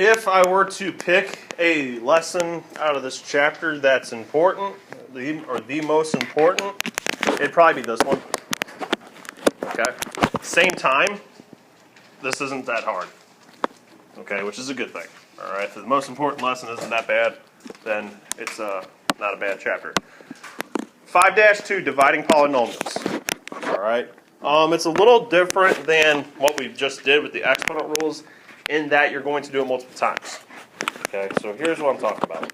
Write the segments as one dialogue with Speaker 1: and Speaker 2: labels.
Speaker 1: If I were to pick a lesson out of this chapter that's important, the most important, it'd probably be this one. Okay. Same time, this isn't that hard. Okay, which is a good thing. All right. If the most important lesson isn't that bad, then it's not a bad chapter. 5-2, dividing polynomials. All right. It's a little different than what we just did with the exponent rules in that you're going to do it multiple times. Okay, so here's what I'm talking about.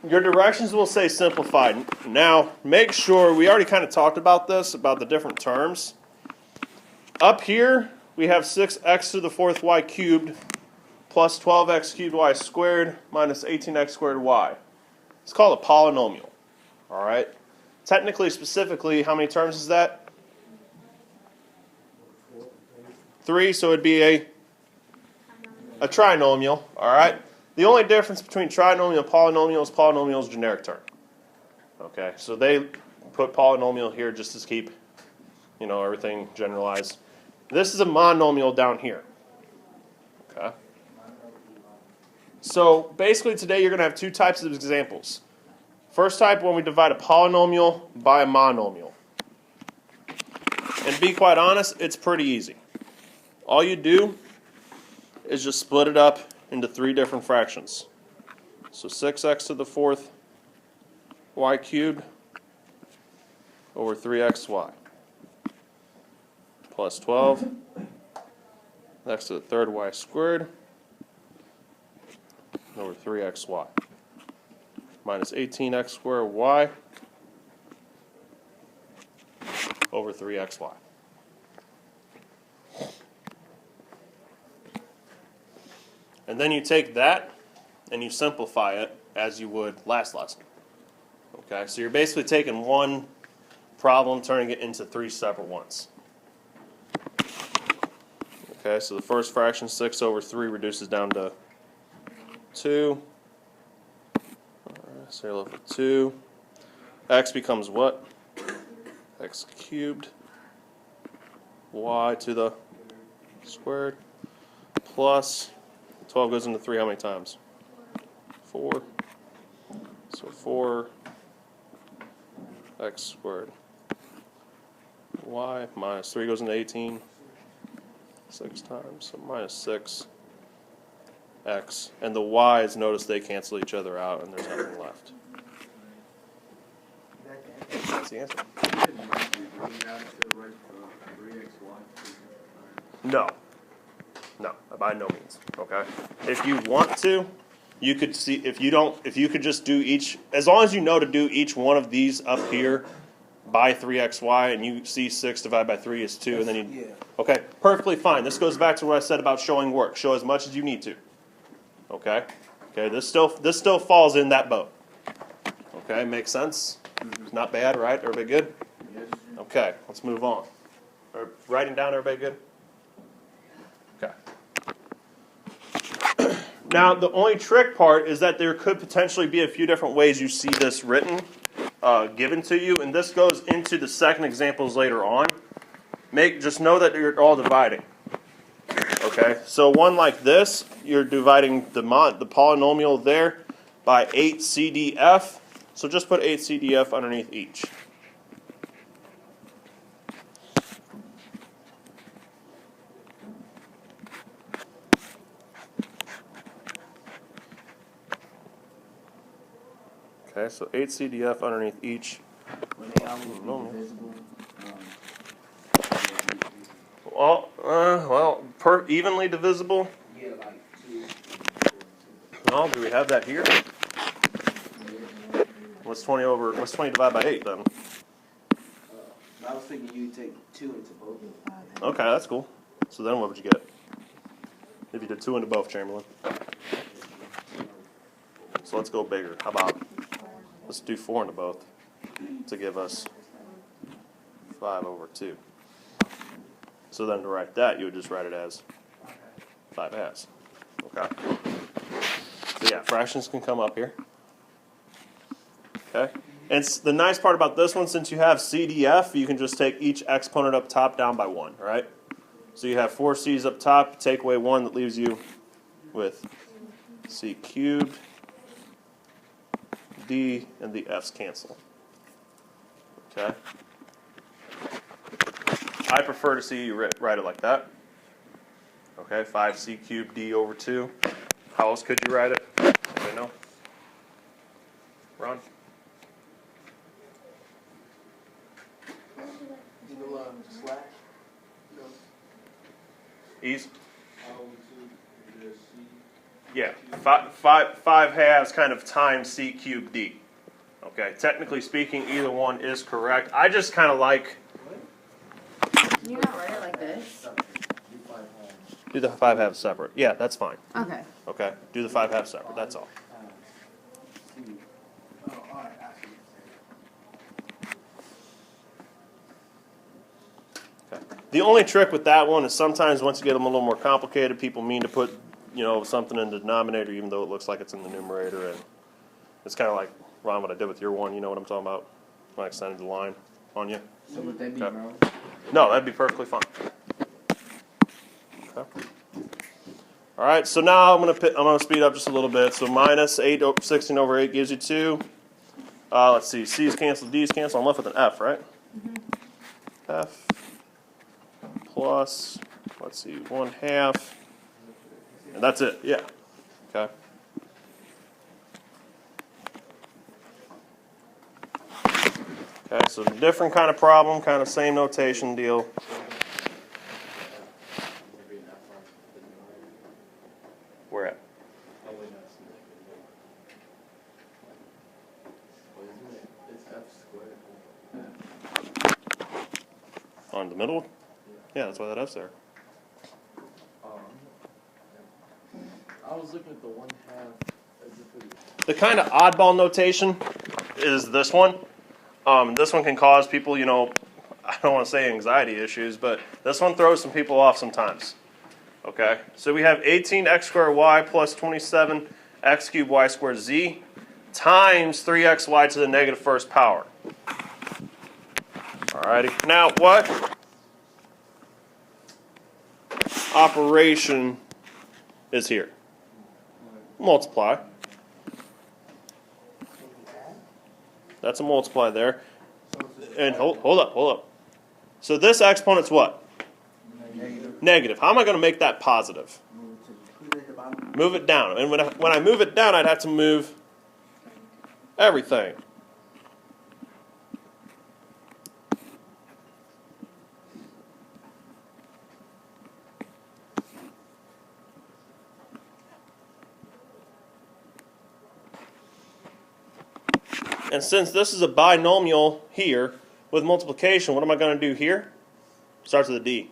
Speaker 1: Your directions will say simplified. Now, make sure, we already kind of talked about this, about the different terms. Up here, we have 6x to the 4th y cubed plus 12x cubed y squared minus 18x squared y. It's called a polynomial. All right. Technically, specifically, how many terms is that? 3, so it'd be a trinomial. All right. The only difference between trinomial and polynomial is generic term. Okay, so they put polynomial here just to keep, everything generalized. This is a monomial down here. Okay. So basically today you're going to have two types of examples. First type, when we divide a polynomial by a monomial. And to be quite honest, it's pretty easy. All you do is just split it up into 3 different fractions. So 6x to the 4th y cubed over 3xy plus 12 x to the 3rd y squared over 3xy minus 18x squared y over 3xy. And then you take that and you simplify it as you would last lesson. Okay, so you're basically taking one problem, turning it into 3 separate ones. Okay, so the first fraction, 6 over 3, reduces down to 2. Alright, so you're left with 2. X becomes what? X cubed. Y to the squared plus 12 goes into 3 how many times? 4. So 4x squared. Y minus 3 goes into 18. 6 times. So minus 6x. And the y's, notice they cancel each other out and there's nothing left. That's the answer. No. No, by no means. Okay. If you want to, you could see if you could just do each, as long as you know to do each one of these up here by 3xy, and you see 6 divided by 3 is 2, and then you okay, perfectly fine. This goes back to what I said about showing work. Show as much as you need to. Okay. Okay. This still falls in that boat. Okay, makes sense. Not bad, right? Everybody good? Yes. Okay, let's move on. Writing down, everybody good? Okay. Now, the only trick part is that there could potentially be a few different ways you see this written, given to you, and this goes into the second examples later on. Just know that you're all dividing. Okay, so one like this, you're dividing the polynomial there by 8CDF. So just put 8CDF underneath each. Okay, so 8CDF underneath each. Evenly divisible. Well, do we have that here? What's 20 divided by 8 then?
Speaker 2: I was thinking you'd take 2 into both.
Speaker 1: Okay, that's cool. So then what would you get? If you did 2 into both, Chamberlain. So let's go bigger. How about, let's do 4 into both to give us 5 over 2. So then to write that, you would just write it as 5/2. Okay. So yeah, fractions can come up here. Okay. And the nice part about this one, since you have CDF, you can just take each exponent up top down by 1, right? So you have 4 C's up top, take away 1, that leaves you with c cubed d, and the f's cancel. Okay? I prefer to see you write it like that. Okay, 5c cubed d over 2. How else could you write it? Anybody know? Ron?
Speaker 2: Slash.
Speaker 1: Ease? Yeah, 5 halves kind of times c cubed d. Okay, technically speaking, either one is correct. I just kind of like...
Speaker 3: Can you not write it like this?
Speaker 1: Do the 5 halves separate. Yeah, that's fine.
Speaker 3: Okay.
Speaker 1: Okay, do the 5 halves separate, that's all. Okay. The only trick with that one is sometimes once you get them a little more complicated, people mean to put, something in the denominator even though it looks like it's in the numerator, and it's kind of like, Ron, what I did with your one, you know what I'm talking about? When I extended the line on you.
Speaker 2: So would that be
Speaker 1: Okay.
Speaker 2: wrong?
Speaker 1: No, that'd be perfectly fine. Okay. All right, so now I'm gonna speed up just a little bit. So minus 16 over 8 gives you 2. Let's see, C's cancel, D's cancel. I'm left with an F, right? F plus, let's see, 1/2, and that's it. Yeah. Okay. Okay, so different kind of problem, kind of same notation deal. Where at? On the middle? Yeah, that's why that F's there.
Speaker 2: I was looking at the 1/2 as if it was...
Speaker 1: The kind of oddball notation is this one. This one can cause people, I don't want to say anxiety issues, but this one throws some people off sometimes. Okay, so we have 18x squared y plus 27x cubed y squared z times 3xy to the negative first power. Alrighty, now what operation is here? Multiply. That's a multiply there. And hold up. So this exponent's what? Negative. How am I going to make that positive? Move it down. And when I move it down, I'd have to move everything. And since this is a binomial here with multiplication, what am I going to do here? Starts with a D.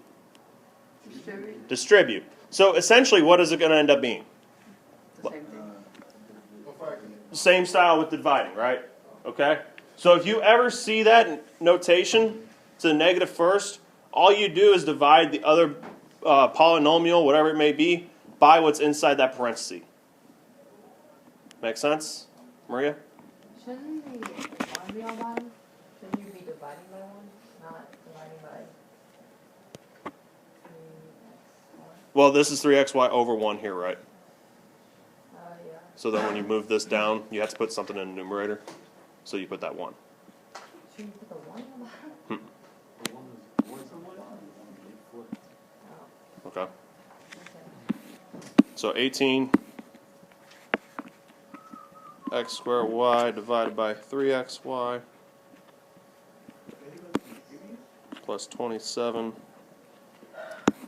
Speaker 1: Distribute. So essentially, what is it going to end up being?
Speaker 3: The same thing.
Speaker 1: Same style with dividing, right? Okay? So if you ever see that notation to the negative first, all you do is divide the other polynomial, whatever it may be, by what's inside that parenthesis. Make sense, Maria?
Speaker 3: Shouldn't the 1 be on bottom? Shouldn't you be dividing by 1, not dividing by 3x?
Speaker 1: Well, this is 3xy over 1 here, right?
Speaker 3: Yeah.
Speaker 1: So then when you move this down, you have to put something in the numerator. So you put that 1.
Speaker 3: Should you put the 1 on the bottom?
Speaker 1: Okay.
Speaker 3: Okay.
Speaker 1: So 18 x squared y divided by 3xy plus 27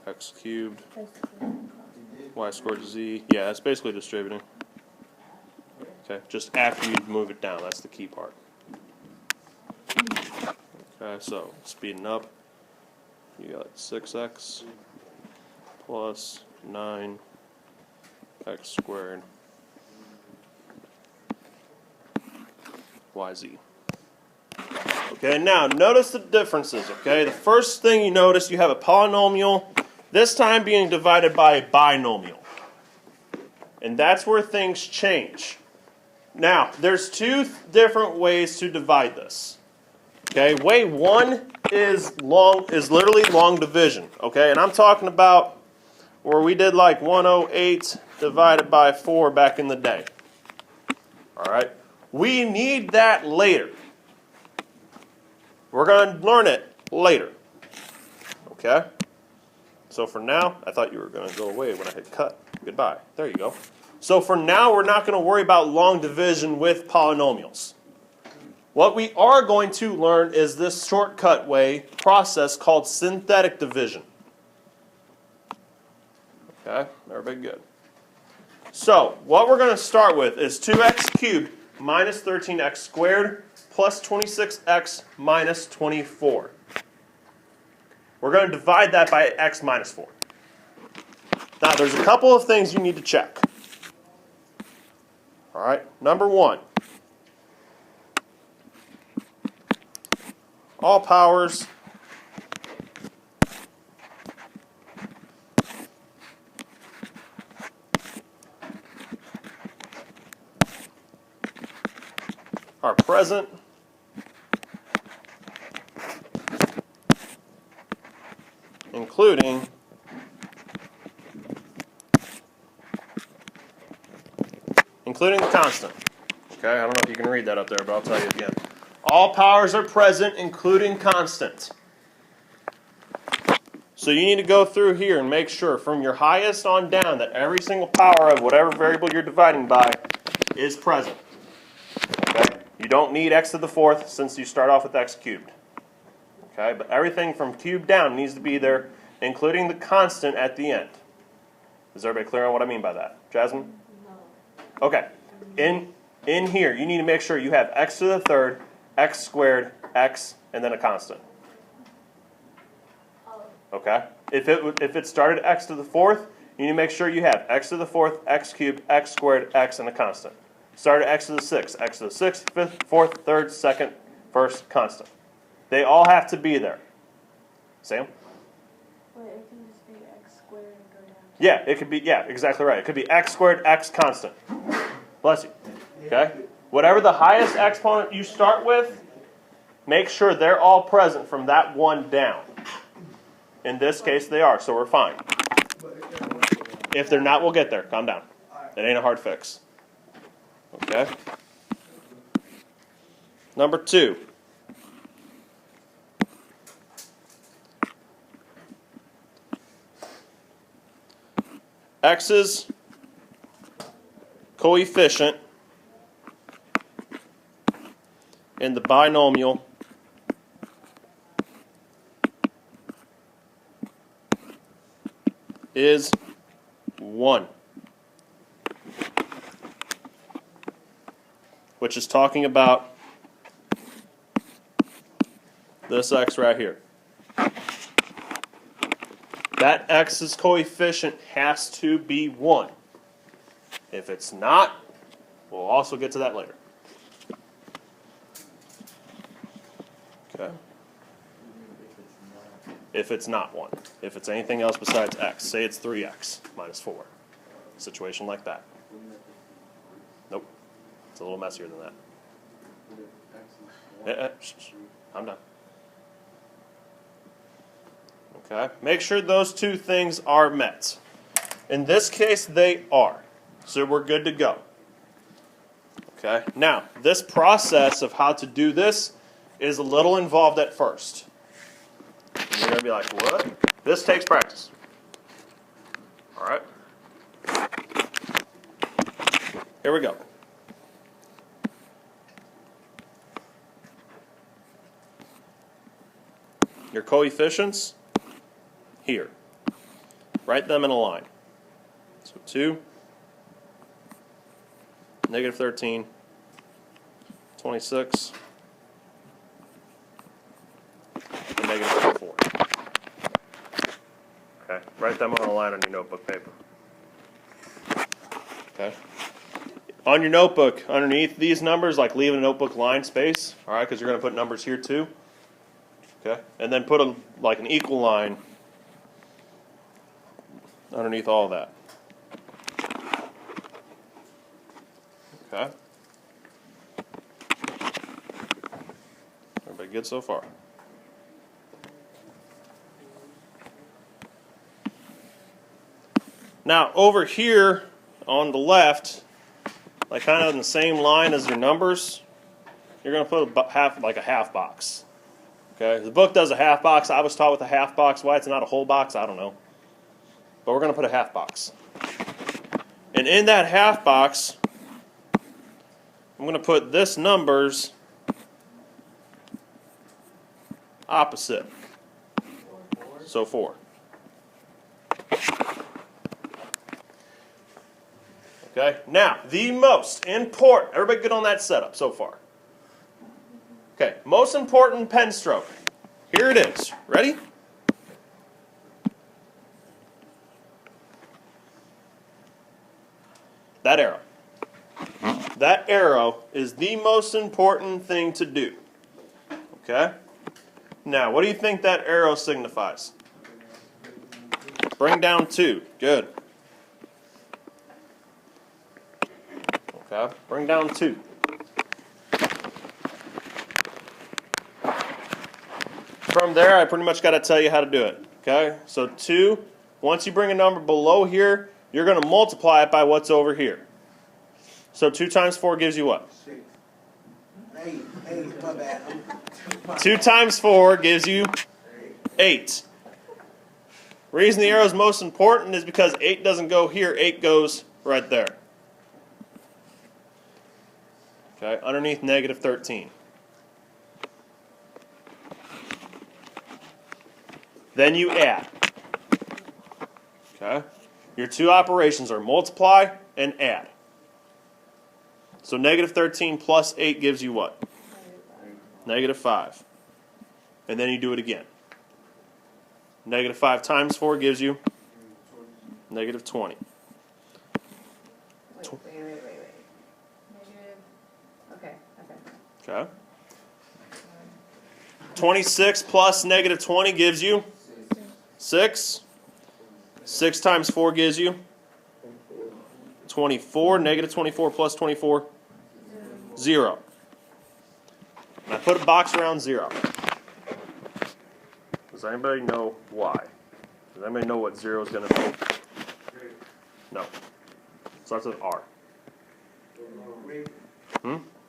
Speaker 1: x cubed y squared z. Yeah, it's basically distributing. Okay, just after you move it down, that's the key part. Okay, so speeding up, you got 6x plus 9x squared yz. Okay, now notice the differences, okay? The first thing you notice, you have a polynomial, this time being divided by a binomial. And that's where things change. Now, there's two different ways to divide this. Okay, way one is literally long division, okay? And I'm talking about where we did like 108 divided by 4 back in the day. All right? We need that later. We're going to learn it later. Okay? So for now, I thought you were going to go away when I hit cut. Goodbye. There you go. So for now, we're not going to worry about long division with polynomials. What we are going to learn is this shortcut way process called synthetic division. Okay? Everybody good? So what we're going to start with is 2x cubed minus 13x squared plus 26x minus 24. We're going to divide that by x minus 4. Now, there's a couple of things you need to check. All right, number one. All powers are present including the constant. Okay, I don't know if you can read that up there, but I'll tell you again. All powers are present, including constant. So you need to go through here and make sure from your highest on down that every single power of whatever variable you're dividing by is present. Okay? You don't need x to the fourth since you start off with x cubed. Okay? But everything from cubed down needs to be there, including the constant at the end. Is everybody clear on what I mean by that? Jasmine? No. Okay. In here, you need to make sure you have x to the third, x squared, x, and then a constant. Okay? If it started x to the fourth, you need to make sure you have x to the fourth, x cubed, x squared, x, and a constant. Started x to the sixth, x to the sixth, fifth, fourth, third, second, first, constant. They all have to be there. Sam?
Speaker 4: Wait, it can just be x squared and go down.
Speaker 1: Yeah, it could be, yeah, exactly right. It could be x squared, x constant. Bless you. Okay? Whatever the highest exponent you start with, make sure they're all present from that one down. In this case, they are, so we're fine. If they're not, we'll get there. Calm down. It ain't a hard fix. Okay? Number 2. X's coefficient in the binomial is 1, which is talking about this x right here. That x's coefficient has to be 1. If it's not, we'll also get to that later. Okay. If it's not 1. If it's anything else besides x. Say it's 3x minus 4. Situation like that. Nope. It's a little messier than that. I'm done. Okay. Make sure those two things are met. In this case, they are. So we're good to go. Okay. Now, this process of how to do this is a little involved at first. And you're going to be like, what? This takes practice. All right. Here we go. Your coefficients here. Write them in a line. So 2, negative 13, 26, and negative 24. Okay, write them on a line on your notebook paper. Okay. On your notebook, underneath these numbers, like leave a notebook line space, all right, because you're going to put numbers here too. Okay, and then put like an equal line underneath all of that. Okay. Everybody good so far? Now, over here, on the left, like kind of in the same line as your numbers, you're going to put a half box. Okay, the book does a half box. I was taught with a half box. Why it's not a whole box, I don't know. But we're going to put a half box. And in that half box, I'm going to put this number's opposite. So 4. Okay, now the most important, everybody good on that setup so far? Okay, most important pen stroke. Here it is. Ready? That arrow. That arrow is the most important thing to do. Okay? Now, what do you think that arrow signifies? Bring down 2. Good. Okay, bring down 2. From there, I pretty much got to tell you how to do it. Okay, so 2, once you bring a number below here, you're going to multiply it by what's over here. So 2 times 4 gives you what?
Speaker 5: 6. 8. 8, my bad.
Speaker 1: 2 times 4 gives you 8. Reason the arrow is most important is because 8 doesn't go here, 8 goes right there. Okay, underneath negative 13. Then you add. Okay, your 2 operations are multiply and add. So negative 13 plus 8 gives you what? Negative 5. And then you do it again. Negative 5 times 4 gives you negative 20.
Speaker 3: Wait. Negative. Okay.
Speaker 1: Okay. 26 plus negative 20 gives you 6. 6 times 4 gives you 24. Negative 24 plus 24, 0. And I put a box around 0. Does anybody know why? Does anybody know what 0 is going to be? No. Starts with R.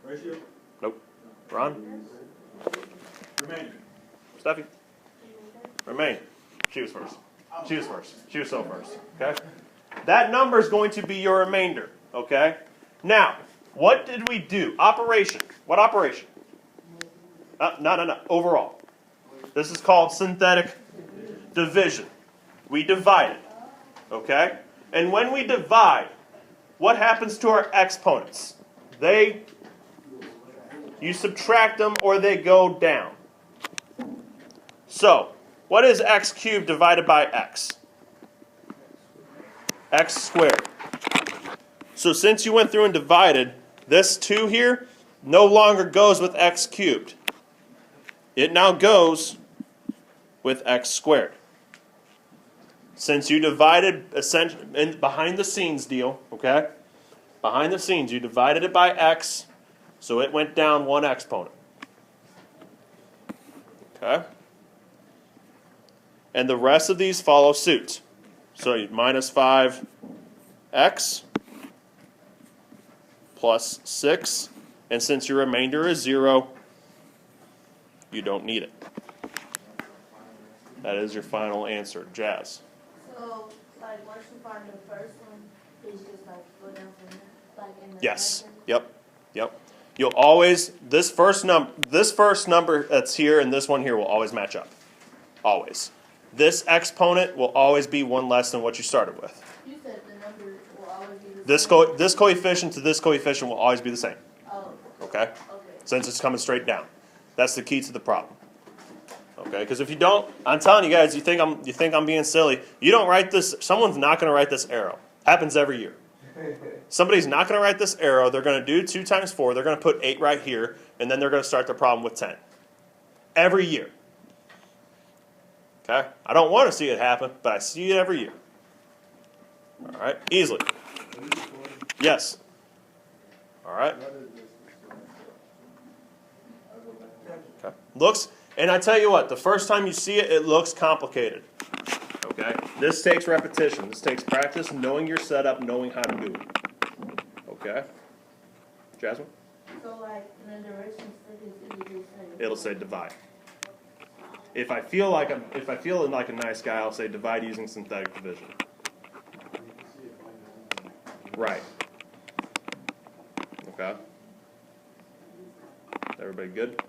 Speaker 5: Ratio?
Speaker 1: Nope. Ron?
Speaker 5: Remainder.
Speaker 1: Steffi? Remain. She was first. She was first. She was so first. Okay? That number is going to be your remainder. Okay? Now, what did we do? Operation. What operation? No. Overall. This is called synthetic division. We divided. Okay? And when we divide, what happens to our exponents? You subtract them or they go down. So, what is x cubed divided by x? X squared. So since you went through and divided, this 2 here no longer goes with x cubed. It now goes with x squared. Since you divided behind the scenes deal, okay? Behind the scenes, you divided it by x, so it went down 1 exponent. Okay? And the rest of these follow suit. So minus 5x plus 6. And since your remainder is 0, you don't need it. That is your final answer. Jazz.
Speaker 4: So, like, once you find the first one, it's just like go down from there, like in the
Speaker 1: Yes.
Speaker 4: second?
Speaker 1: Yep. You'll always, this first number that's here and this one here will always match up. Always. This exponent will always be 1 less than what you started with.
Speaker 4: You said the number will always be the same.
Speaker 1: This coefficient to this coefficient will always be the same.
Speaker 4: Oh,
Speaker 1: Okay?
Speaker 4: okay.
Speaker 1: Since it's coming straight down. That's the key to the problem. Okay? Because if you don't, I'm telling you guys, you think I'm being silly. You don't write this, someone's not going to write this arrow. Happens every year. Somebody's not going to write this arrow. They're going to do 2 times 4. They're going to put 8 right here. And then they're going to start the problem with 10. Every year. Okay? I don't want to see it happen, but I see it every year. All right? Easily. Yes. All right? Okay. And I tell you what, the first time you see it, it looks complicated. Okay? This takes repetition. This takes practice, knowing your setup, knowing how to do it. Okay? Jasmine?
Speaker 4: So like, in the directions, it'll just say.
Speaker 1: It'll say divide. If I feel like a nice guy, I'll say divide using synthetic division. Right. Okay. Everybody good?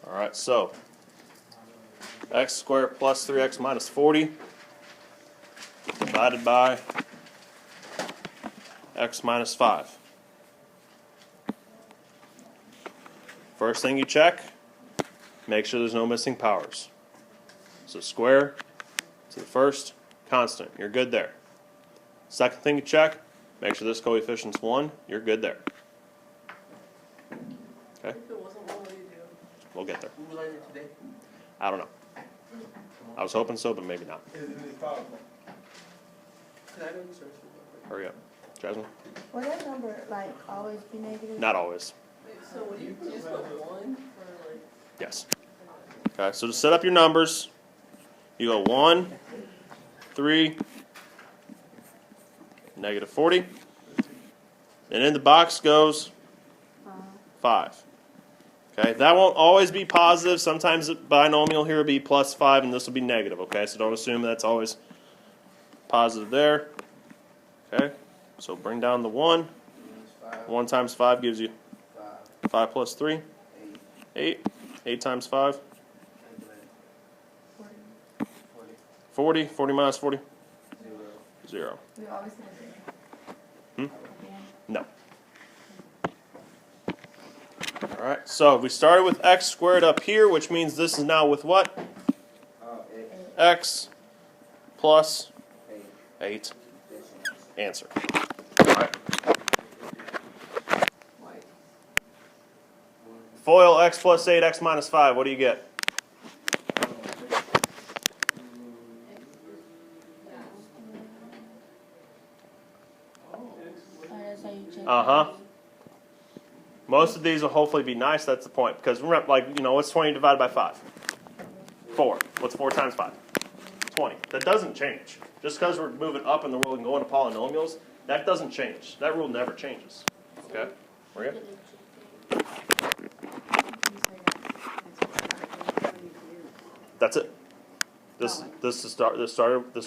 Speaker 1: All right, so x squared plus 3x minus 40 divided by x minus 5. First thing you check, make sure there's no missing powers. So square to the first, constant. You're good there. Second thing you check, make sure this coefficient's 1. You're good there. Okay?
Speaker 2: If it wasn't, what would you do?
Speaker 1: We'll get there.
Speaker 2: We learned it today.
Speaker 1: I don't know. I was hoping so, but maybe not.
Speaker 2: Can I know the source?
Speaker 1: Hurry up. Jasmine?
Speaker 4: Will that number like always be negative?
Speaker 1: Not always.
Speaker 2: So would you just put 1 for like?
Speaker 1: Yes. Okay, so to set up your numbers, you go 1, 3, negative 40. And in the box goes 5. Okay, that won't always be positive. Sometimes the binomial here will be plus 5 and this will be negative. Okay, so don't assume that's always positive there. Okay, so bring down the 1. 1 times 5 gives you 5 plus 3, 8. 8 times 5, 40. 40 minus 40, 0.
Speaker 3: We always say
Speaker 1: Hmm?
Speaker 3: zero.
Speaker 1: No. All right, so we started with x squared up here, which means this is now with what? X plus 8. Answer. All right. FOIL x plus 8, x minus 5. What do you get?
Speaker 4: That's how you check.
Speaker 1: Uh-huh. Most of these will hopefully be nice. That's the point. Because remember, what's 20 divided by 5? 4. What's 4 times 5? 20. That doesn't change. Just because we're moving up in the world and going to polynomials, that doesn't change. That rule never changes. Okay? Maria? That's it. This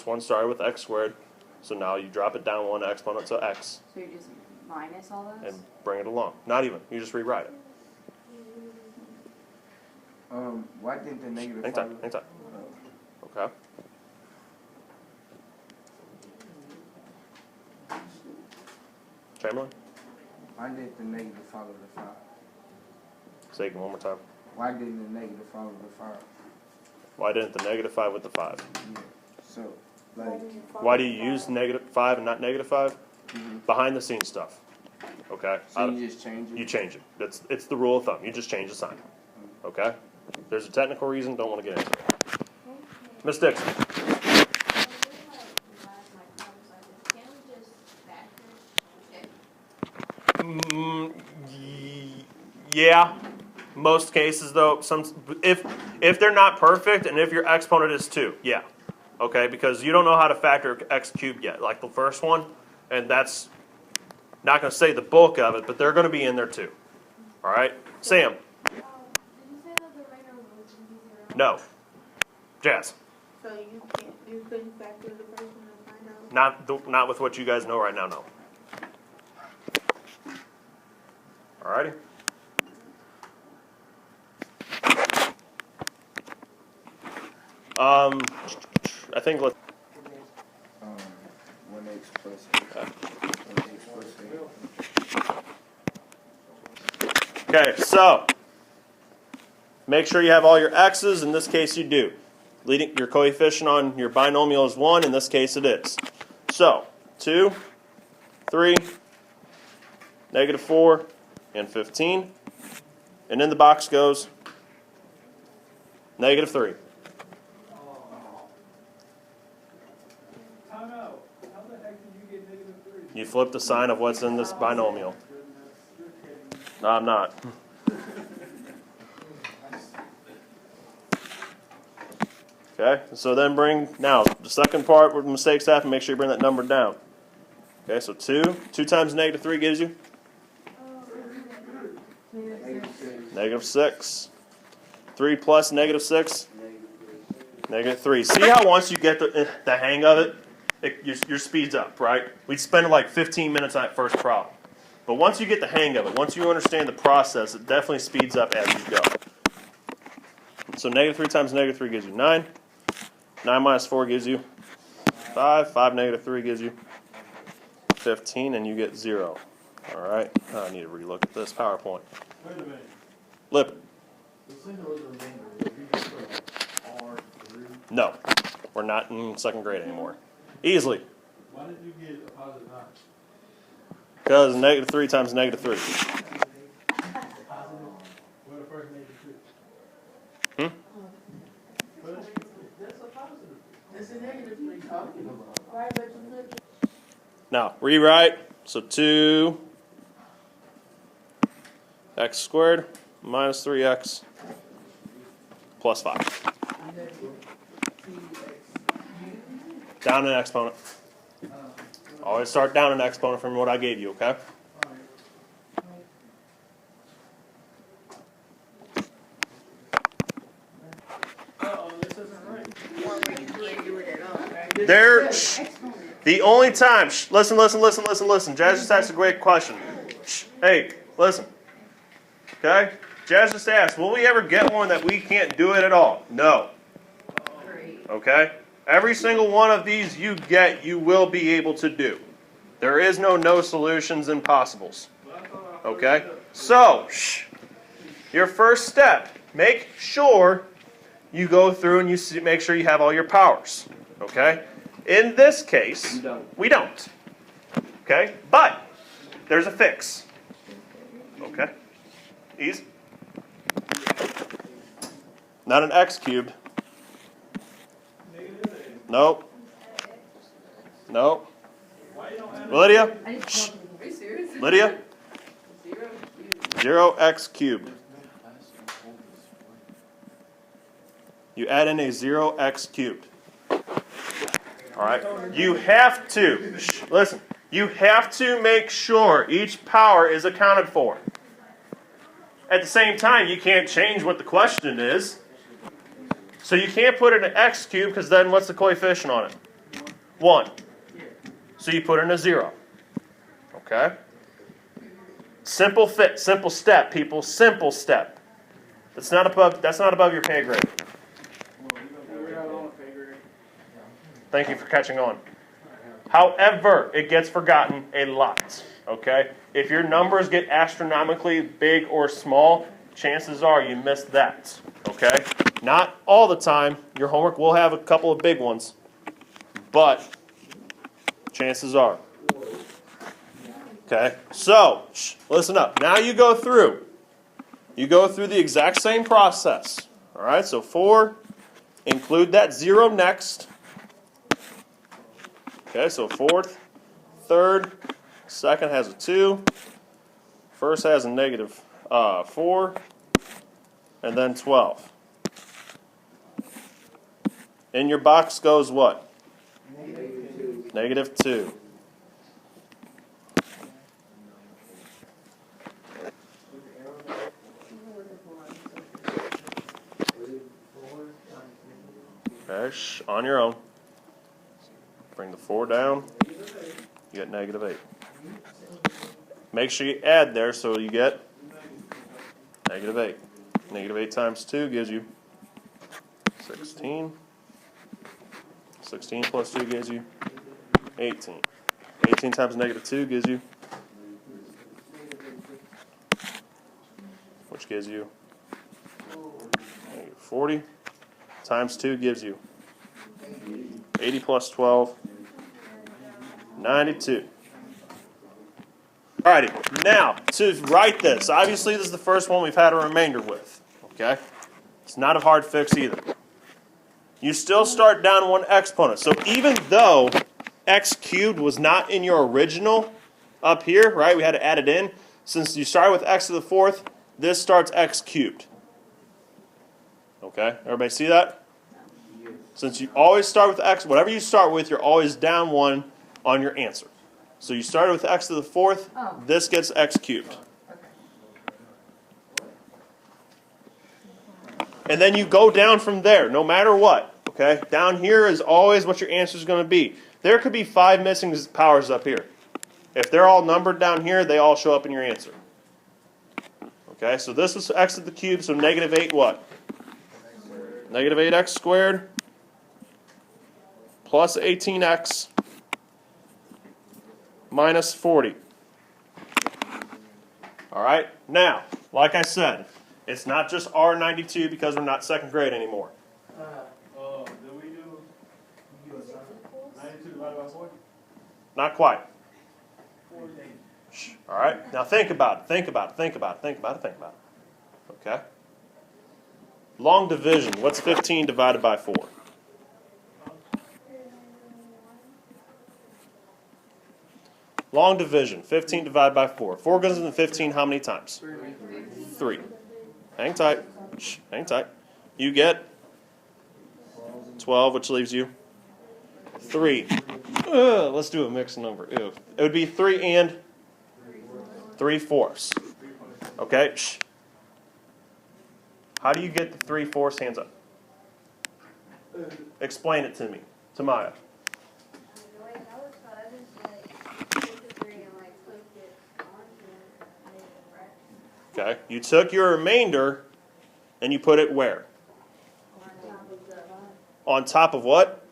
Speaker 1: one started with x squared. So now you drop it down one exponent to x
Speaker 3: So you just minus all those?
Speaker 1: and bring it along. Not even. You just rewrite it.
Speaker 6: Why didn't the negative
Speaker 1: Anytime. Anytime. Okay. Chamberlain?
Speaker 6: Why did the negative follow the 5?
Speaker 1: Say it one more time.
Speaker 6: Why didn't the negative follow the 5?
Speaker 1: Why didn't the negative 5 with the 5?
Speaker 6: Yeah. So, like,
Speaker 1: Why do you use negative 5 and not negative 5?
Speaker 6: Mhm.
Speaker 1: Behind the scenes stuff. Okay?
Speaker 6: so you just change it?
Speaker 1: You change it. It's the rule of thumb. You just change the sign. Okay? There's a technical reason. Don't want to get into it. Miss Dixon. Yeah. Most cases, though, if they're not perfect and if your exponent is 2, yeah. Okay, because you don't know how to factor x cubed yet, like the first one, and that's not going to say the bulk of it, but they're going to be in there too. All right? Sam.
Speaker 4: Did you say that the regular root would be 0?
Speaker 1: No. Jazz.
Speaker 4: So you couldn't factor the first one and find out?
Speaker 1: Not with what you guys know right now, no. All righty. I think let's.
Speaker 6: 1x plus 8. 1x plus 8.
Speaker 1: Okay, so make sure you have all your x's. In this case, you do. Leading your coefficient on your binomial is 1. In this case, it is. So 2, 3, negative 4, and 15. And in the box goes negative 3. You flip the sign of what's in this binomial. I'm not. Okay, so then bring, now, the second part where mistakes happen, make sure you bring that number down. Okay, so 2 times negative 3 gives you? Negative 6. 3 plus negative 6? Negative 3. See how once you get the hang of it, your speed's up, right? We'd spend like 15 minutes on that first problem. But once you get the hang of it, once you understand the process, it definitely speeds up as you go. So negative 3 times negative 3 gives you 9. 9 minus 4 gives you 5. 5 negative 3 gives you 15, and you get 0. All right. I need to relook at this PowerPoint.
Speaker 5: Wait a minute.
Speaker 1: Flip it.
Speaker 2: The single is a remainder. Would you just put R through?
Speaker 1: No. We're not in second grade anymore. Easily.
Speaker 5: Why did you get a positive 9?
Speaker 1: Because negative 3 times negative 3.
Speaker 5: Positive? What the first negative 3?
Speaker 2: That's a positive. That's a negative 3 talking about.
Speaker 4: Right, but you look.
Speaker 1: Now, rewrite. So 2 x squared minus 3x plus 5. Down an exponent. Always start down an exponent from what I gave you, okay?
Speaker 2: Uh-oh, this isn't right.
Speaker 1: There, the only time, listen. Jazz just asked a great question. Hey, listen. Okay? Jazz just asked, will we ever get one that we can't do it at all? No. Okay? Every single one of these you get, you will be able to do. There is no solutions impossibles. Okay? So, your first step, make sure you go through and you make sure you have all your powers. Okay? In this case, we don't. Okay? But there's a fix. Okay? Easy. Not an x cubed. Nope. Nope. Lydia?
Speaker 3: I just are you serious?
Speaker 1: Lydia? 0x cubed. You add in a 0x cubed. Alright? You have to, listen, you have to make sure each power is accounted for. At the same time, you can't change what the question is. So you can't put in an x cubed because then what's the coefficient on it? 1. So you put in a 0. Okay? Simple fit, simple step, people. Simple step. That's not above your pay grade. Thank you for catching on. However, it gets forgotten a lot. Okay? If your numbers get astronomically big or small, chances are you missed that. Okay? Not all the time. Your homework will have a couple of big ones. But chances are. Okay? So, listen up. Now you go through. You go through the exact same process. All right? So 4, include that 0 next. Okay, so 4th, 3rd, 2nd has a 2, 1st has a negative 4, and then 12. In your box goes what? Negative 2. Okay, on your own. Bring the 4 down. You get negative 8. Make sure you add there so you get negative 8. Negative 8 times 2 gives you 16. 16 plus 2 gives you 18. 18 times negative 2 gives you, which gives you negative 40. Times 2 gives you 80 plus 12, 92. Alrighty, now to write this, obviously this is the first one we've had a remainder with. Okay? It's not a hard fix either. You still start down one exponent. So even though x cubed was not in your original up here, right? We had to add it in. since you started with x to the fourth, this starts x cubed. Okay, everybody see that?
Speaker 6: Yes.
Speaker 1: Since you always start with x, whatever you start with, you're always down 1 on your answer. So you started with x to the fourth,
Speaker 3: Oh.
Speaker 1: this gets x cubed.
Speaker 3: Okay.
Speaker 1: And then you go down from there, no matter what. Okay, down here is always what your answer is going to be. There could be 5 missing powers up here. If they're all numbered down here, they all show up in your answer. Okay, so this is x to the cube, so negative 8 what? Negative 8x squared plus 18x minus 40. All right, now, like I said, it's not just R92 because we're not second grade anymore.
Speaker 5: Do we do 92 divided by 4?
Speaker 1: Not quite. Shh. All right, now think about it, think about it, think about it, think about it, think about it. Okay? Long division, what's 15 divided by 4? Long division, 15 divided by 4. 4 goes into 15 how many times? 3. Hang tight. Shh, hang tight. You get 12, which leaves you 3. Let's do a mixed number. Ew. It would be 3 and 3/4. Okay? Shh. How do you get the 3/4? Hands up. Explain it to me. To Maya.
Speaker 4: The way I was taught, I just like took the 3 and like flipped it onto it and made it a fraction.
Speaker 1: Okay? You took your remainder and you put it where?
Speaker 4: On top of the line.
Speaker 1: On top of what?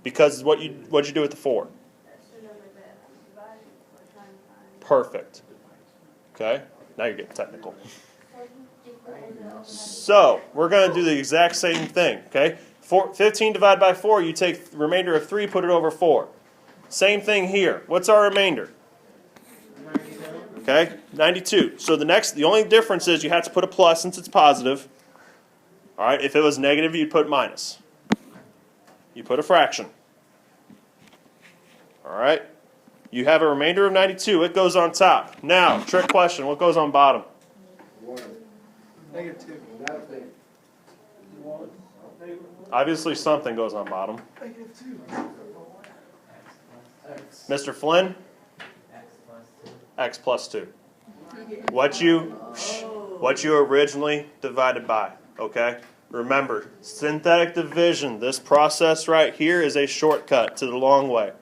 Speaker 1: Because what'd you do with the 4?
Speaker 4: That's the number that I was dividing or trying to find.
Speaker 1: Perfect. Okay? Now you're getting technical. So, we're going to do the exact same thing. Okay? 15 divided by 4, you take the remainder of 3, put it over 4. Same thing here. What's our remainder? Okay? 92. So the only difference is you have to put a plus since it's positive. All right? If it was negative, you'd put minus. You put a fraction. All right? You have a remainder of 92. It goes on top. Now, trick question. What goes on bottom?
Speaker 6: Negative 2.
Speaker 1: Obviously, something goes on bottom.
Speaker 6: Negative 2.
Speaker 1: Mr. Flynn? X plus 2. What you originally divided by. Okay? Remember, synthetic division, this process right here is a shortcut to the long way.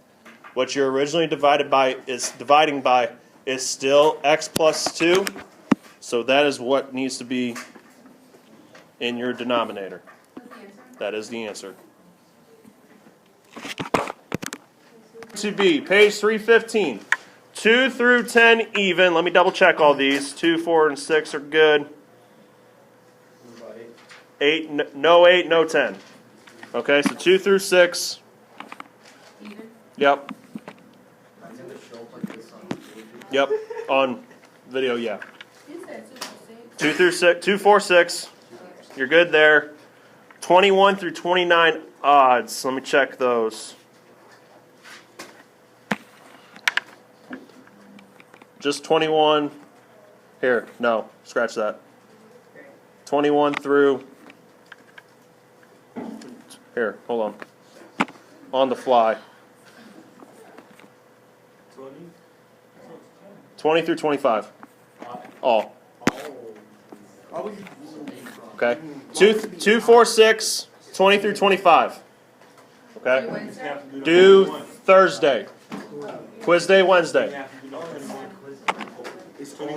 Speaker 1: What you're originally dividing by is still x plus 2. So that is what needs to be in your denominator. That is the answer. To be page 315. 2 through 10 even. Let me double check all these. 2, 4, and 6 are good. 8, no 10. Okay, so 2 through 6. Yep. Yep. On video, yeah. 2 through 6, 2, 4, 6. You're good there. 21 through 29 odds. Let me check those. Just 21. Here, no, scratch that. 21 through. Here, hold on. On the fly. 20 through 25. All. Okay. 2, 4, 6, 20 through 25. Okay. Do Thursday. Quiz day Wednesday.